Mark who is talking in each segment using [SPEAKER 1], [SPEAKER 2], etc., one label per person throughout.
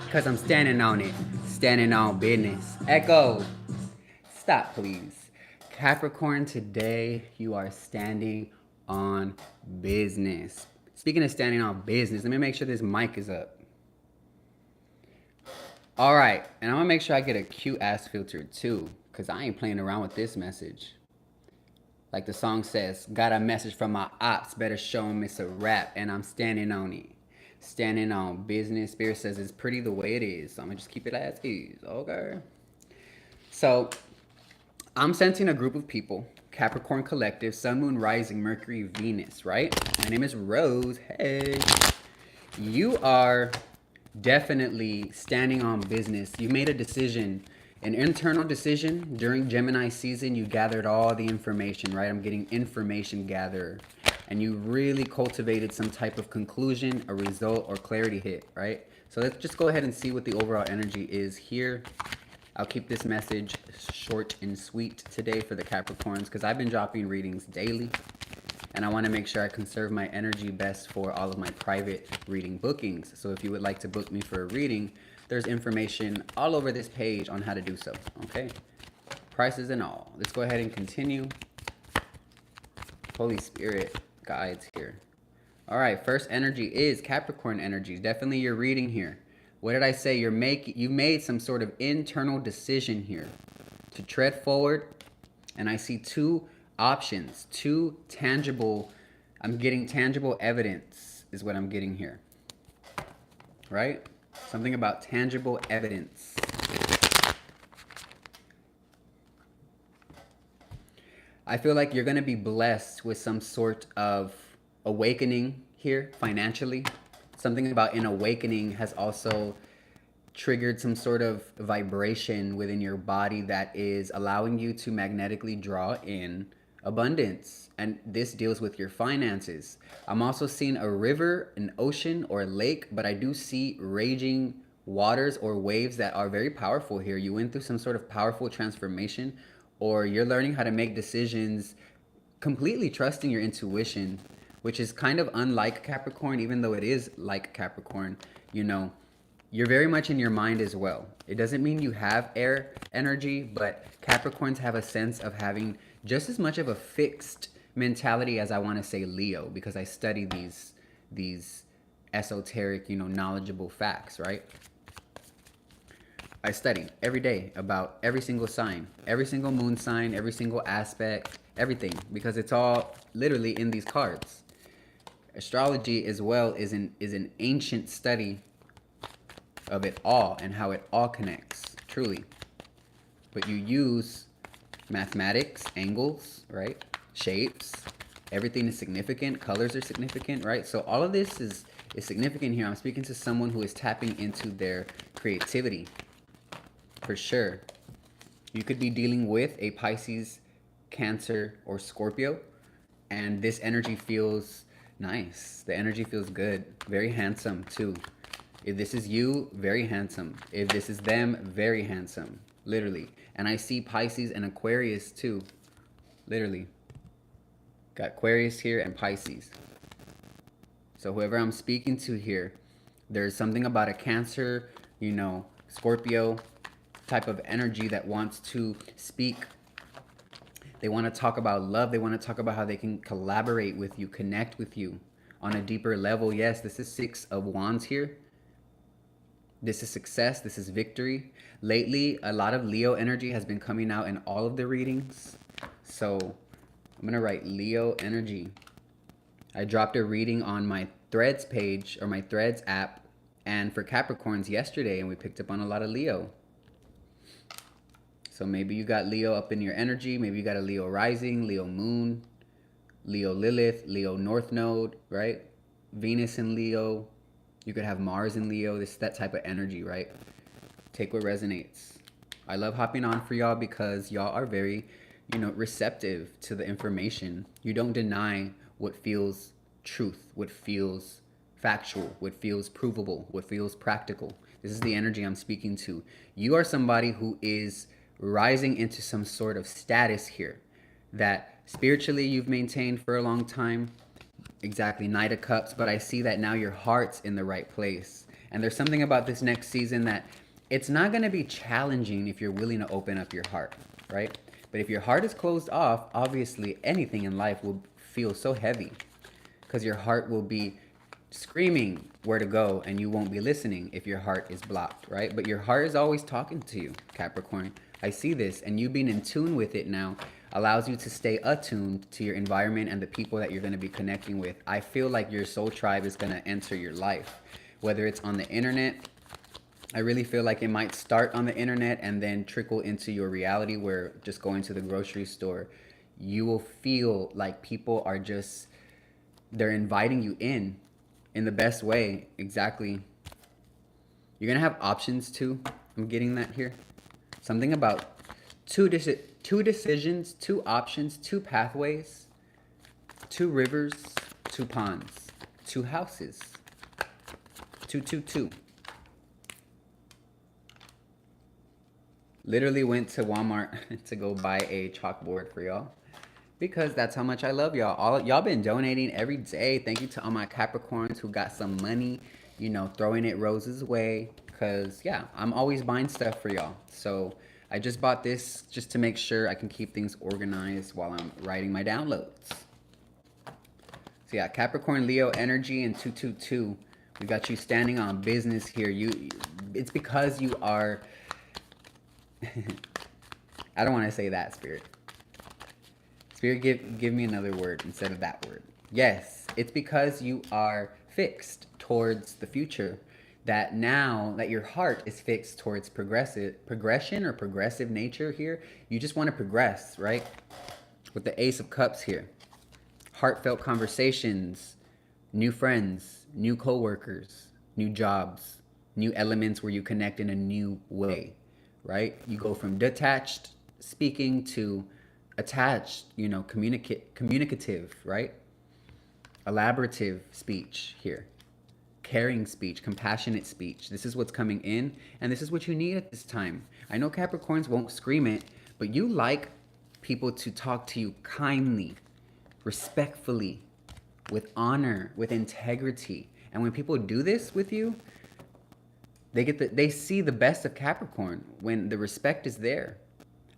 [SPEAKER 1] Because I'm standing on it. Standing on business. Echo. Stop, please. Capricorn, today you are standing on business. Speaking of standing on business, let me make sure this mic is up. All right, and I'm gonna make sure I get a cute ass filter too, because I ain't playing around with this message. Like the song says, got a message from my ops, better show him it's a rap, and I'm standing on it. Standing on business. Spirit says it's pretty the way it is, so I'm gonna just keep it as is, okay? So, I'm sensing a group of people, Capricorn Collective, Sun, Moon, Rising, Mercury, Venus, right? My name is Rose. Hey. You are definitely standing on business. You made a decision, an internal decision during Gemini season. You gathered all the information, right? I'm getting information gatherer. And you really cultivated some type of conclusion, a result, or clarity hit, right? So let's just go ahead and see what the overall energy is here. I'll keep this message short and sweet today for the Capricorns because I've been dropping readings daily. And I want to make sure I conserve my energy best for all of my private reading bookings. So if you would like to book me for a reading, there's information all over this page on how to do so, okay? Prices and all. Let's go ahead and continue. Holy Spirit guides here. All right, first energy is Capricorn energy. Definitely your reading here. What did I say? You made some sort of internal decision here to tread forward. And I see two options, two tangible, I'm getting tangible evidence is what I'm getting here. Right? Something about tangible evidence. I feel like you're going to be blessed with some sort of awakening here financially. Something about an awakening has also triggered some sort of vibration within your body that is allowing you to magnetically draw in abundance. And this deals with your finances. I'm also seeing a river, an ocean, or a lake, but I do see raging waters or waves that are very powerful here. You went through some sort of powerful transformation, or you're learning how to make decisions completely trusting your intuition, which is kind of unlike Capricorn, even though it is like Capricorn. You know, you're very much in your mind as well. It doesn't mean you have air energy, but Capricorns have a sense of having just as much of a fixed mentality as I want to say Leo, because I study these esoteric, knowledgeable facts, right? I study every day about every single sign, every single moon sign, every single aspect, everything, because it's all literally in these cards. Astrology as well is an ancient study of it all and how it all connects, truly. But you use mathematics, angles, right? Shapes, everything is significant, colors are significant, right? So all of this is significant here. I'm speaking to someone who is tapping into their creativity, for sure. You could be dealing with a Pisces, Cancer, or Scorpio, and this energy feels nice. The energy feels good. Very handsome, too. If this is you, very handsome. If this is them, very handsome. Literally. And I see Pisces and Aquarius, too. Literally. Got Aquarius here and Pisces. So whoever I'm speaking to here, there's something about a Cancer, Scorpio type of energy that wants to speak. They want to talk about love. They want to talk about how they can collaborate with you, connect with you on a deeper level. Yes, this is Six of Wands here. This is success. This is victory. Lately, a lot of Leo energy has been coming out in all of the readings. So I'm going to write Leo energy. I dropped a reading on my Threads page or my Threads app and for Capricorns yesterday, and we picked up on a lot of Leo. So maybe you got Leo up in your energy. Maybe you got a Leo rising, Leo moon, Leo Lilith, Leo North Node, right? Venus in Leo. You could have Mars in Leo. That type of energy, right? Take what resonates. I love hopping on for y'all because y'all are very, receptive to the information. You don't deny what feels truth, what feels factual, what feels provable, what feels practical. This is the energy I'm speaking to. You are somebody who is rising into some sort of status here that spiritually you've maintained for a long time. Exactly, Knight of Cups, but I see that now your heart's in the right place. And there's something about this next season that it's not going to be challenging if you're willing to open up your heart, right? But if your heart is closed off, obviously anything in life will feel so heavy because your heart will be screaming where to go and you won't be listening if your heart is blocked, right? But your heart is always talking to you, Capricorn. I see this, and you being in tune with it now allows you to stay attuned to your environment and the people that you're going to be connecting with. I feel like your soul tribe is going to enter your life, whether it's on the internet. I really feel like it might start on the internet and then trickle into your reality, where just going to the grocery store, you will feel like people are just, they're inviting you in the best way. Exactly. You're going to have options too. I'm getting that here. Something about two decisions, two options, two pathways, two rivers, two ponds, two houses, two. Literally went to Walmart to go buy a chalkboard for y'all because that's how much I love y'all. All y'all been donating every day. Thank you to all my Capricorns who got some money, you know, throwing it Rose's way. Cause yeah, I'm always buying stuff for y'all. So I just bought this just to make sure I can keep things organized while I'm writing my downloads. So yeah, Capricorn, Leo energy and 222. We got you standing on business here. It's because you are. I don't want to say that, Spirit. Spirit, give me another word instead of that word. Yes, it's because you are fixed towards the future. That now that your heart is fixed towards progression or progressive nature here, you just want to progress, right? With the Ace of Cups here. Heartfelt conversations, new friends, new co-workers, new jobs, new elements where you connect in a new way, right? You go from detached speaking to attached, you know, communicative, right? Elaborative speech here. Caring speech, compassionate speech. This is what's coming in, and this is what you need at this time. I know Capricorns won't scream it, but you like people to talk to you kindly, respectfully, with honor, with integrity. And when people do this with you, they see the best of Capricorn when the respect is there.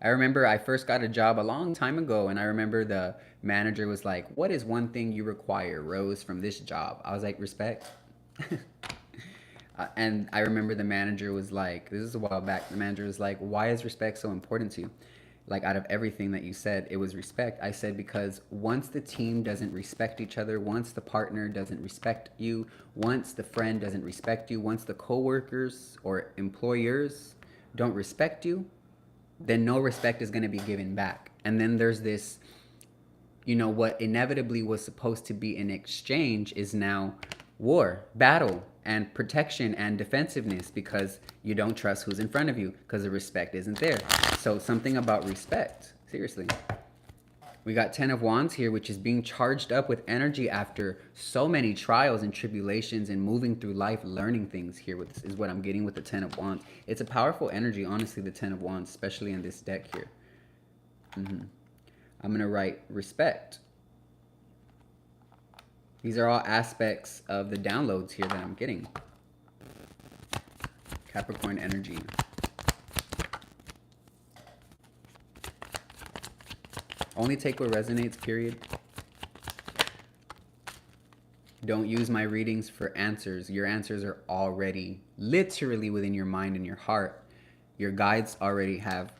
[SPEAKER 1] I remember I first got a job a long time ago, and I remember the manager was like, "What is one thing you require, Rose, from this job?" I was like, "Respect." And I remember the manager was like, this is a while back, the manager was like, "Why is respect so important to you?" Like, out of everything that you said, it was respect. I said, because once the team doesn't respect each other, once the partner doesn't respect you, once the friend doesn't respect you, once the coworkers or employers don't respect you, then no respect is going to be given back. And then there's this, you know, what inevitably was supposed to be an exchange is now war, battle, and protection and defensiveness, because you don't trust who's in front of you because the respect isn't there. So something about respect, seriously. We got 10 of Wands here, which is being charged up with energy after so many trials and tribulations and moving through life, learning things here is what I'm getting with the 10 of Wands. It's a powerful energy, honestly, the 10 of Wands, especially in this deck here. I'm going to write respect. These are all aspects of the downloads here that I'm getting. Capricorn energy. Only take what resonates, period. Don't use my readings for answers. Your answers are already literally within your mind and your heart. Your guides already have,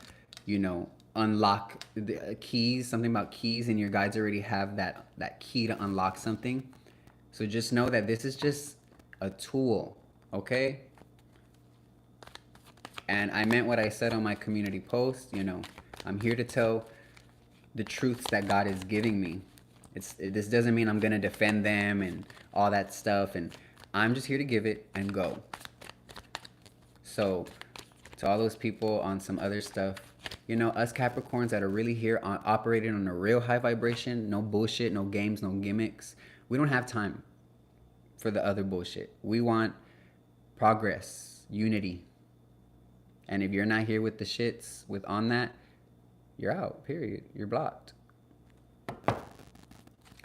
[SPEAKER 1] you know, unlock the keys, something about keys, and your guides already have that key to unlock something. So just know that this is just a tool, okay? And I meant what I said on my community post, you know, I'm here to tell the truths that God is giving me. This doesn't mean I'm gonna defend them and all that stuff, and I'm just here to give it and go. So to all those people on some other stuff, you know, us Capricorns that are really here operating on a real high vibration, no bullshit, no games, no gimmicks, we don't have time for the other bullshit. We want progress, unity. And if you're not here with the shits on that, you're out, period. You're blocked.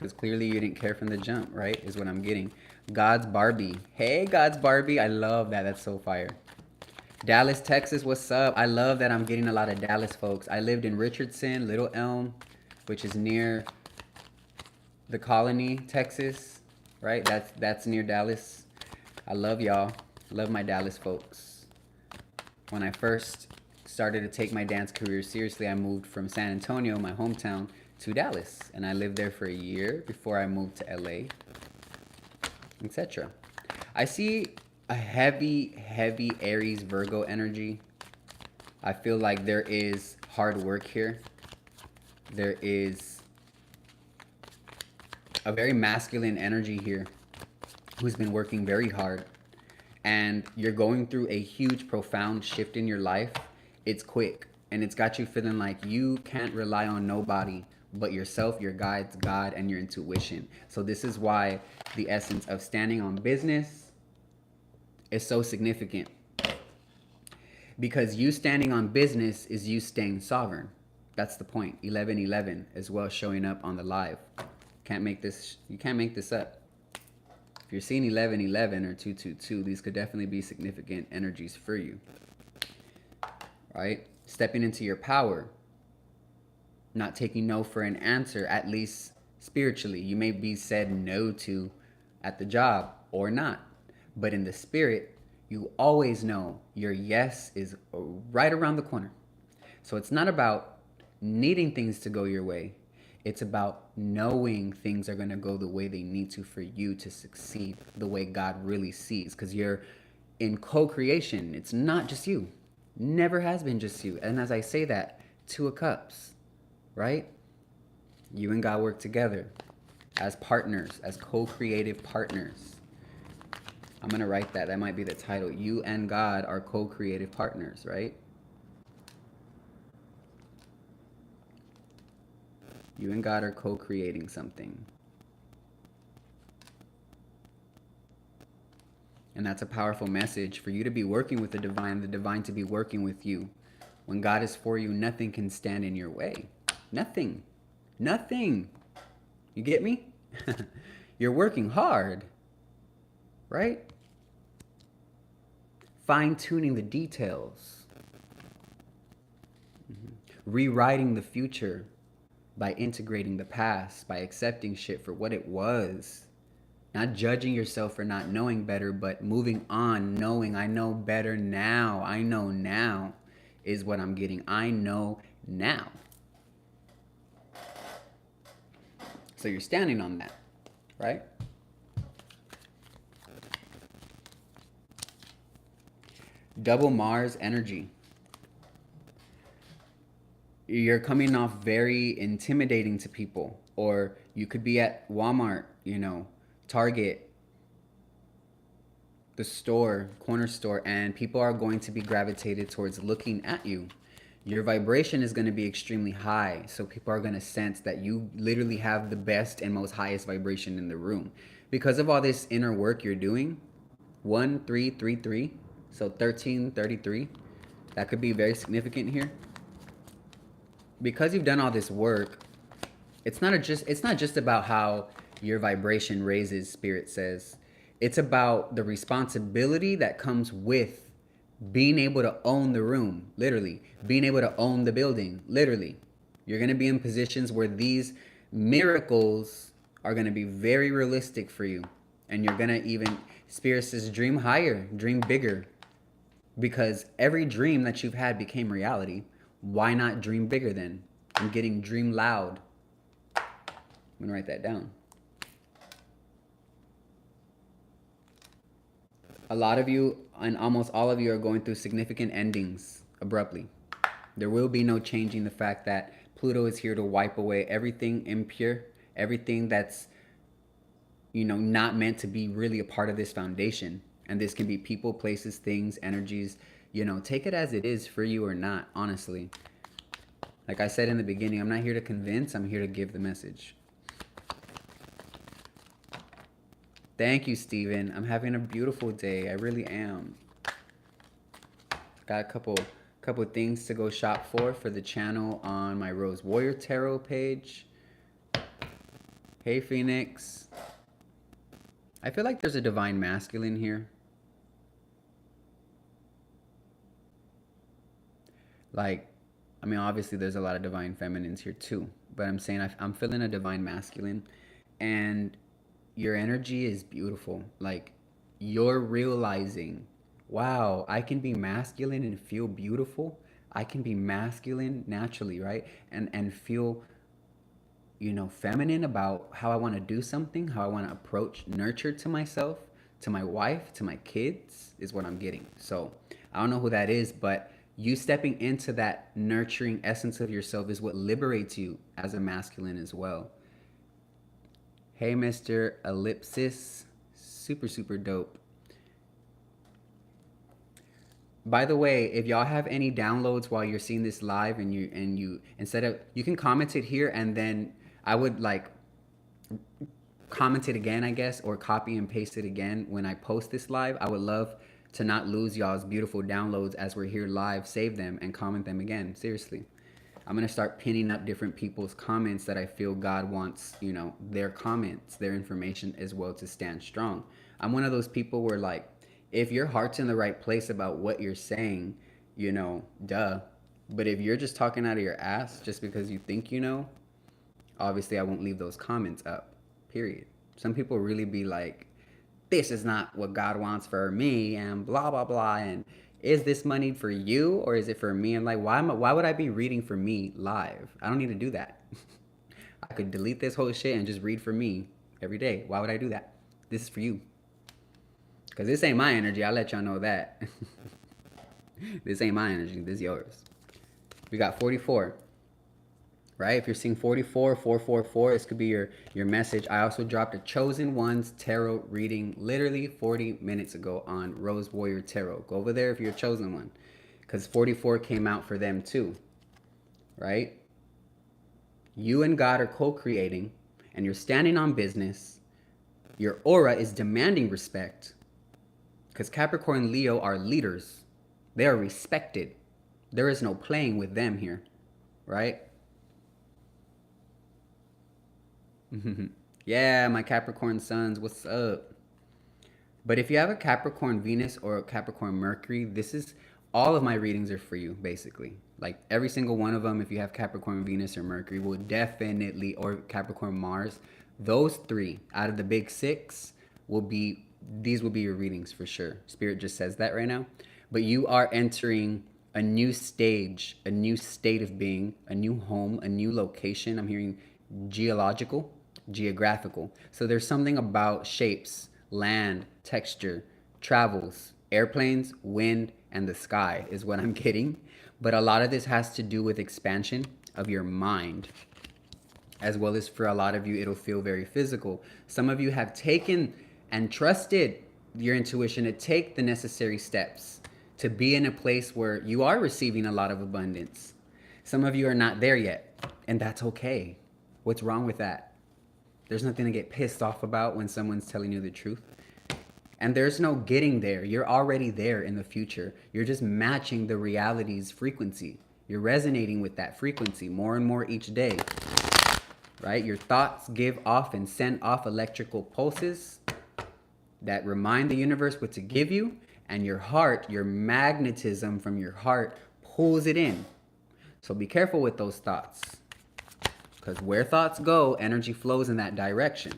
[SPEAKER 1] Because clearly you didn't care from the jump, right? Is what I'm getting. God's Barbie. Hey, God's Barbie. I love that. That's so fire. Dallas, Texas. What's up? I love that I'm getting a lot of Dallas folks. I lived in Richardson, Little Elm, which is near the Colony, Texas, right? That's near Dallas. I love y'all. Love my Dallas folks. When I first started to take my dance career seriously, I moved from San Antonio, my hometown, to Dallas, and I lived there for a year before I moved to LA, etc. I see a heavy Aries Virgo energy. I feel like there is hard work here. There is a very masculine energy here who's been working very hard, and you're going through a huge, profound shift in your life. It's quick, and it's got you feeling like you can't rely on nobody but yourself, your guides, God, and your intuition. So this is why the essence of standing on business is so significant, because you standing on business is you staying sovereign. That's the point. 1111 as well, showing up on the live. Can't make this, you can't make this up. If you're seeing 1111 or 222, these could definitely be significant energies for you, right? Stepping into your power, not taking no for an answer, at least spiritually. You may be said no to at the job or not, but in the spirit, you always know your yes is right around the corner. So it's not about needing things to go your way. It's about knowing things are going to go the way they need to for you to succeed the way God really sees, because you're in co-creation. It's not just you. Never has been just you. And as I say that, Two of Cups, right? You and God work together as partners, as co-creative partners. I'm going to write that. That might be the title. You and God are co-creative partners, right? You and God are co-creating something. And that's a powerful message for you to be working with the divine to be working with you. When God is for you, nothing can stand in your way. Nothing. Nothing. You get me? You're working hard, right? Fine-tuning the details. Rewriting the future by integrating the past, by accepting shit for what it was. Not judging yourself for not knowing better, but moving on, knowing I know better now. I know now is what I'm getting. I know now. So you're standing on that, right? Double Mars energy. You're coming off very intimidating to people, or you could be at Walmart, you know, Target, the store, corner store, and people are going to be gravitated towards looking at you. Your vibration is going to be extremely high, so people are going to sense that you literally have the best and most highest vibration in the room. Because of all this inner work you're doing, 1333, so 1333, that could be very significant here. Because you've done all this work, it's not just about how your vibration raises, Spirit says. It's about the responsibility that comes with being able to own the room, literally. Being able to own the building, literally. You're going to be in positions where these miracles are going to be very realistic for you. And you're going to even, Spirit says, dream higher, dream bigger. Because every dream that you've had became reality. Why not dream bigger then? I'm getting dream loud. I'm going to write that down. A lot of you, and almost all of you, are going through significant endings abruptly. There will be no changing the fact that Pluto is here to wipe away everything impure, everything that's, you know, not meant to be really a part of this foundation. And this can be people, places, things, energies. You know, take it as it is for you or not, honestly. Like I said in the beginning, I'm not here to convince, I'm here to give the message. Thank you, Steven. I'm having a beautiful day. I really am. Got a couple things to go shop for the channel on my Rose Warrior Tarot page. Hey, Phoenix. I feel like there's a divine masculine here. Like, I mean, obviously there's a lot of divine feminines here too, but I'm saying I'm feeling a divine masculine, and your energy is beautiful. Like, you're realizing, wow, I can be masculine and feel beautiful. I can be masculine naturally, right? And feel, feminine about how I want to do something, how I want to approach nurture to myself, to my wife, to my kids, is what I'm getting. So I don't know who that is, but you stepping into that nurturing essence of yourself is what liberates you as a masculine as well. Hey, Mr. Ellipsis. Super, super dope. By the way, if y'all have any downloads while you're seeing this live, and you instead of, you can comment it here, and then I would like comment it again, I guess, or copy and paste it again when I post this live. I would love to not lose y'all's beautiful downloads as we're here live. Save them and comment them again. Seriously. I'm going to start pinning up different people's comments that I feel God wants, their comments, their information as well to stand strong. I'm one of those people where, like, if your heart's in the right place about what you're saying, duh. But if you're just talking out of your ass just because you think obviously I won't leave those comments up, period. Some people really be like, this is not what God wants for me, and blah, blah, blah. And is this money for you or is it for me? I'm like, why would I be reading for me live? I don't need to do that. I could delete this whole shit and just read for me every day. Why would I do that? This is for you. Because this ain't my energy. I'll let y'all know that. This ain't my energy. This is yours. We got 44. Right? If you're seeing 44, 444, this could be your message. I also dropped a Chosen Ones tarot reading literally 40 minutes ago on Rose Warrior Tarot. Go over there if you're a chosen one, because 44 came out for them too. Right? You and God are co-creating, and you're standing on business. Your aura is demanding respect, because Capricorn Leo are leaders. They are respected. There is no playing with them here. Right? Yeah, my Capricorn sons, what's up? But if you have a Capricorn Venus or a Capricorn Mercury, this is, all of my readings are for you, basically. Like every single one of them, if you have Capricorn Venus or Mercury, will definitely, or Capricorn Mars, those three out of the big six these will be your readings for sure. Spirit just says that right now. But you are entering a new stage, a new state of being, a new home, a new location. I'm hearing geographical. So there's something about shapes, land, texture, travels, airplanes, wind, and the sky is what I'm getting. But a lot of this has to do with expansion of your mind, as well as for a lot of you, it'll feel very physical. Some of you have taken and trusted your intuition to take the necessary steps to be in a place where you are receiving a lot of abundance. Some of you are not there yet, and that's okay. What's wrong with that? There's nothing to get pissed off about when someone's telling you the truth. And there's no getting there. You're already there in the future. You're just matching the reality's frequency. You're resonating with that frequency more and more each day. Right? Your thoughts give off and send off electrical pulses that remind the universe what to give you. And your heart, your magnetism from your heart pulls it in. So be careful with those thoughts. Because where thoughts go, energy flows in that direction.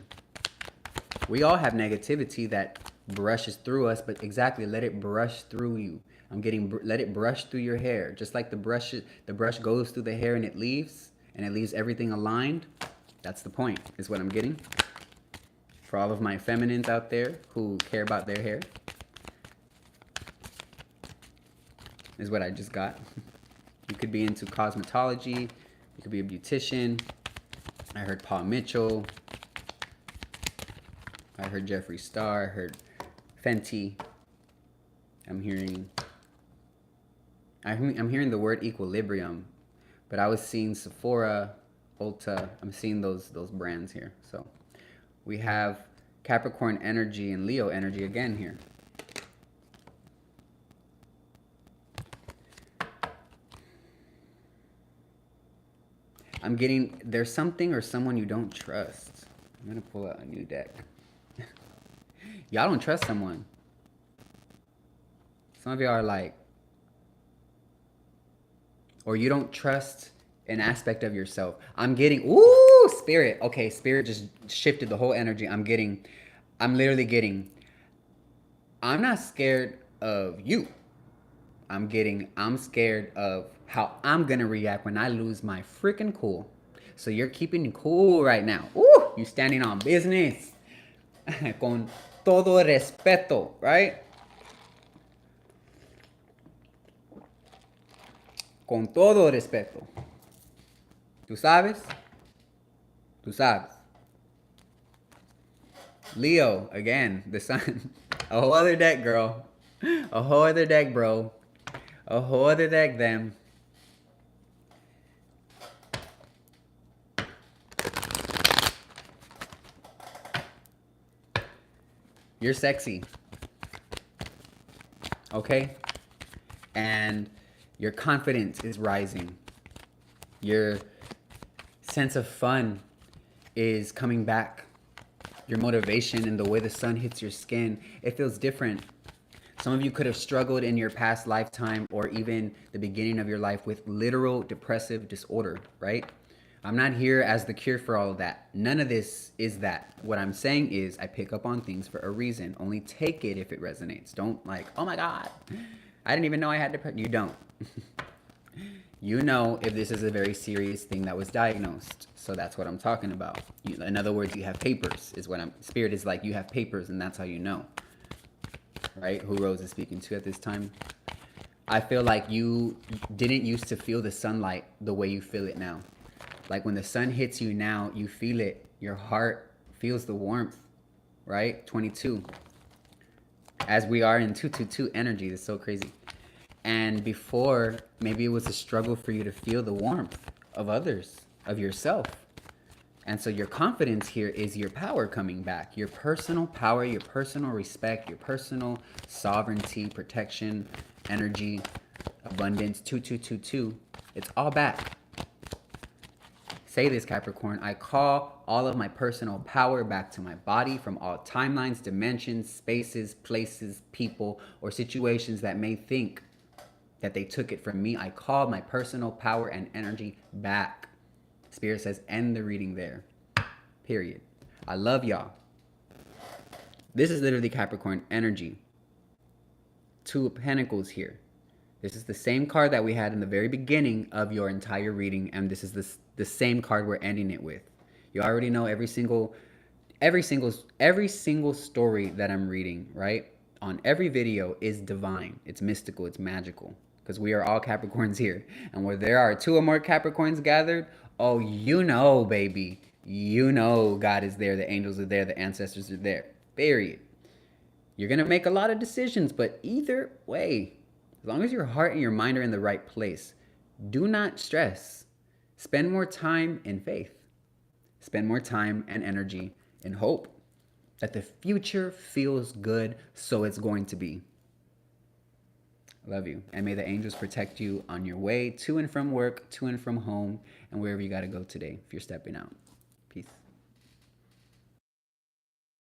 [SPEAKER 1] We all have negativity that brushes through us, but exactly, let it brush through you. Let it brush through your hair. Just like the brush goes through the hair and it leaves everything aligned. That's the point, is what I'm getting. For all of my feminines out there who care about their hair, is what I just got. You could be into cosmetology. You could be a beautician. I heard Paul Mitchell. I heard Jeffree Star. I heard Fenty. I'm hearing the word equilibrium, but I was seeing Sephora, Ulta. I'm seeing those brands here. So we have Capricorn energy and Leo energy again here. I'm getting, there's something or someone you don't trust. I'm gonna pull out a new deck. Y'all don't trust someone. Some of y'all are like, or you don't trust an aspect of yourself. I'm getting, ooh, spirit. Okay, spirit just shifted the whole energy. I'm literally getting, I'm not scared of you. I'm scared of how I'm gonna react when I lose my freaking cool. So you're keeping cool right now. Ooh, you standing on business. Con todo respeto, right? Con todo respeto. ¿Tú sabes? Tú sabes. Leo, again, the sun. A whole other deck, girl. A whole other deck, bro. A whole other deck, them. You're sexy. Okay? And your confidence is rising. Your sense of fun is coming back. Your motivation and the way the sun hits your skin, it feels different. Some of you could have struggled in your past lifetime or even the beginning of your life with literal depressive disorder, right? I'm not here as the cure for all of that. None of this is that. What I'm saying is I pick up on things for a reason. Only take it if it resonates. Don't like, oh my God, I didn't even know I had depression. You don't. You know if this is a very serious thing that was diagnosed. So that's what I'm talking about. In other words, you have papers is what Spirit is like, you have papers and that's how you know. Right? Who Rose is speaking to at this time. I feel like you didn't used to feel the sunlight the way you feel it now. Like when the sun hits you now, you feel it. Your heart feels the warmth, right? 22. As we are in 222 energy, that's so crazy. And before, maybe it was a struggle for you to feel the warmth of others, of yourself. And so your confidence here is your power coming back. Your personal power, your personal respect, your personal sovereignty, protection, energy, abundance, 2222. It's all back. Say this, Capricorn. I call all of my personal power back to my body from all timelines, dimensions, spaces, places, people, or situations that may think that they took it from me. I call my personal power and energy back. Spirit says, end the reading there. Period. I love y'all. This is literally Capricorn energy. Two of Pentacles here. This is the same card that we had in the very beginning of your entire reading, and this is the same card we're ending it with. You already know every single story that I'm reading, right? On every video is divine. It's mystical. It's magical. Because we are all Capricorns here. And where there are two or more Capricorns gathered, oh, you know, baby. You know God is there. The angels are there. The ancestors are there. Period. You're going to make a lot of decisions, but either way, as long as your heart and your mind are in the right place, do not stress. Spend more time in faith. Spend more time and energy in hope that the future feels good, so it's going to be. I love you. And may the angels protect you on your way to and from work, to and from home, and wherever you got to go today if you're stepping out. Peace.